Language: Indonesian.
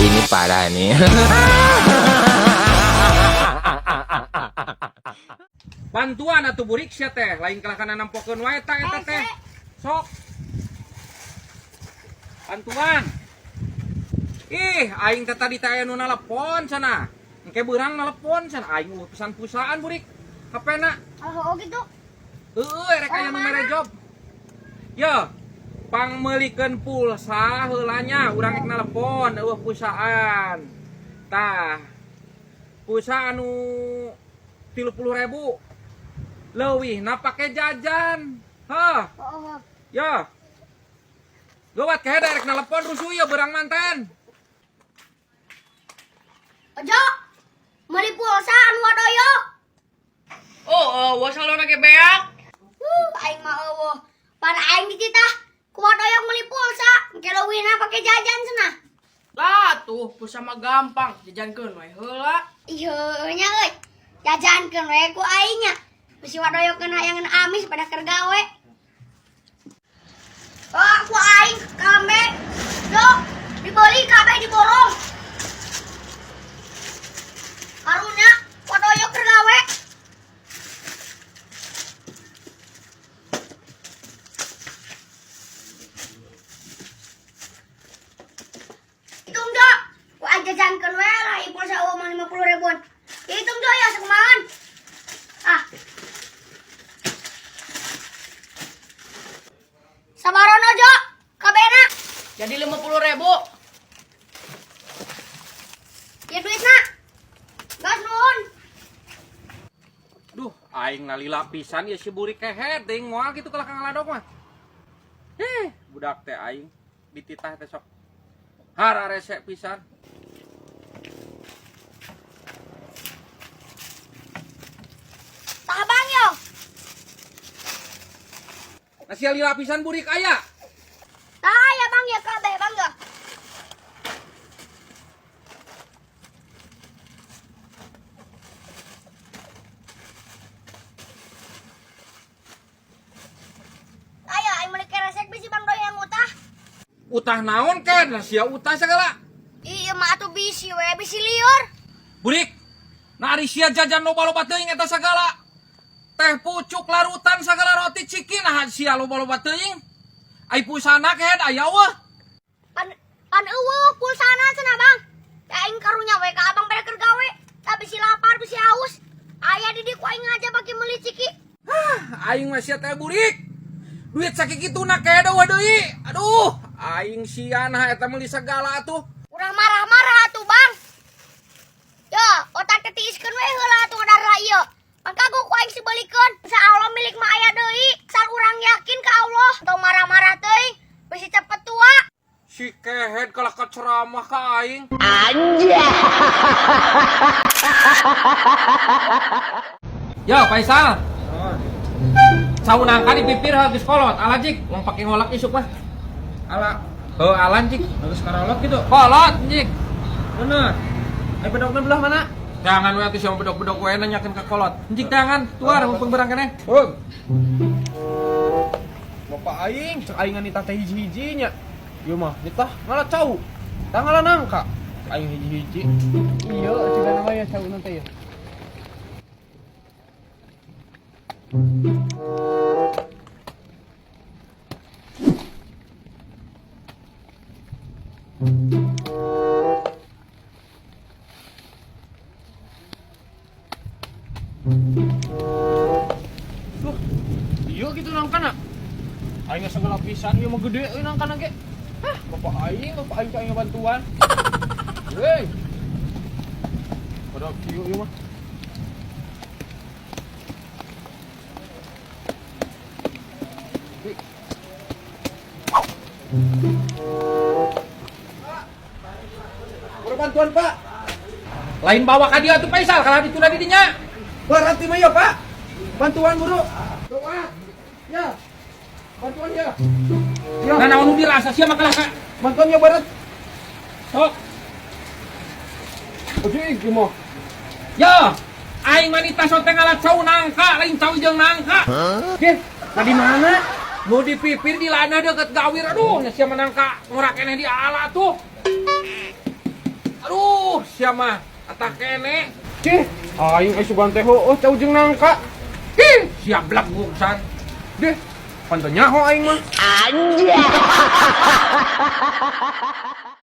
ini parah nih. Bantuan atuh burik sia teh, lain kalahkan nampokeun wae ta eta teh. Sok. Bantuan. Ih, aing teh tadi teh aya nu nelepon cenah. Engke beurang nelepon cenah aing urusan perusahaan burik. Hapena. Oh gitu. Heueuh, rek aya nu mere job. Yo, pangmeulikeun pulsa heula nya urang rek nelepon eueuh perusahaan. Tah. Pulsa anu 30.000. Leuwihna pake jajan. Hah. Oh. Ya. Gawat kayak direct nelpon rusuh ya berang manten. Ojo. Meuli pulsa anu wadoyo. Oh, salona ge beak. Aing mah eueuh. Pan aing dititah ku wadoyo meuli pulsa, engke leuwihna pake jajan cenah. Lah tuh, pulsa mah gampang, jajankeun we heula. Ieu nya euy. Jajankeun we ku aing nya. Bisi wadoyokeun hayangan amis pada keur gawe. Oh, ku aing kambe. Yo, dibeli kabeh diborong. Karunya wadoyo keur gawe. Hitung jo, ku aing jajankeun we lah ieu pulsa eueuh mah 50.000-an. Hitung jo ya sakumahan. Ah. Sabarono jo, kabehna. Jadi 50.000. Ya duitna. Gas nuhun. Duh, aing nalila pisan ya si burik kehe teuing moal kitu kalah kang ladok mah. Budak teh aing dititah teh sok. Hara rese pisan. Tah bang yo. Nasi lila pisan burik aya. Tah ya bang ya kabeh bang yo. Ayo aing meuli keresek bisi bang doy yang utah. Utah naon kan? Sia utah segala. Iya mah atuh bisi we, bisi liur. Burik. Nari sia jajan loba-loba teuing eta sagala. Teh pucuk larutan sagala roti ciki nah sia loba-loba teuing. Ai pusana kehe aya weuh. Pan eueuh pulsana cenah bang. Ya aing karunya we ka abang bade keur gawe. Tah bisi lapar bisi haus. Aya di dieu ku aing aja bagi meuli ciki. Aing mah sia teh burik. Duit sakikituna kehe da deui. Aduh, aing sian ha eta meuli sagala atuh. Urang marah-marah atuh bang. Yo, otak tetiiskeun we heula atuh darah ieu. Mangka ku aing sibelikeun. Insyaallah milik mah aya deui. Sal urang yakin ka Allah. Tong marah-marah teuing. Bisi cepet tua. Si kehed kalah kaceramah ka aing. Yo, Faisal. Saunangka dipipir geus kolot. Alajik, mau pake ngolak isuk mah. Ala. Heuh, alan cik. Geus karolot gitu. Kolot, cik. Bener. Ai bedogna belah mana? Jangan we atuh sama bedog-bedog we nanyakeun ka kolot. Cik jangan, tuar mumpung berang keneh. Bapak aing, cek aing nganita teh hiji-hijinya. Ieu mah nitah ngalah cau. Tah ngalah nangka. Aing hiji-hiji. Iya, juga namanya cau nanti ya. Duh, iya gitu nangkana. Aing segala pisan ieu mah gede euy nangkana ge. Hah, bapak aing ka aing bantuan. Hei. Pada kieu ieu mah. Bantuan Pak. Lain bawa ka dia tuh Faisal kalau ditunda di dinya. Berarti mah ya Pak. Bantuan buru. Doa. Ya. Bantuan ya. Ya. Nah naon dirasa sia makalah ka. Bantuan ya barat. Sok. Oke, gimana? Ya, aing wanita sote ngalah cau nangka, lain cau jeung nangka. Oke, tadi mana? Nu dipipir di lana deket gawir. Aduh, nya sia menangka ngorak keneh di ala tuh. siya mah. Atak kene. Cih, aing ay sugan teh oh cau jeung nangka. Ih, siap blak buksan. Deh, pantenya ho aing mah. Anjay.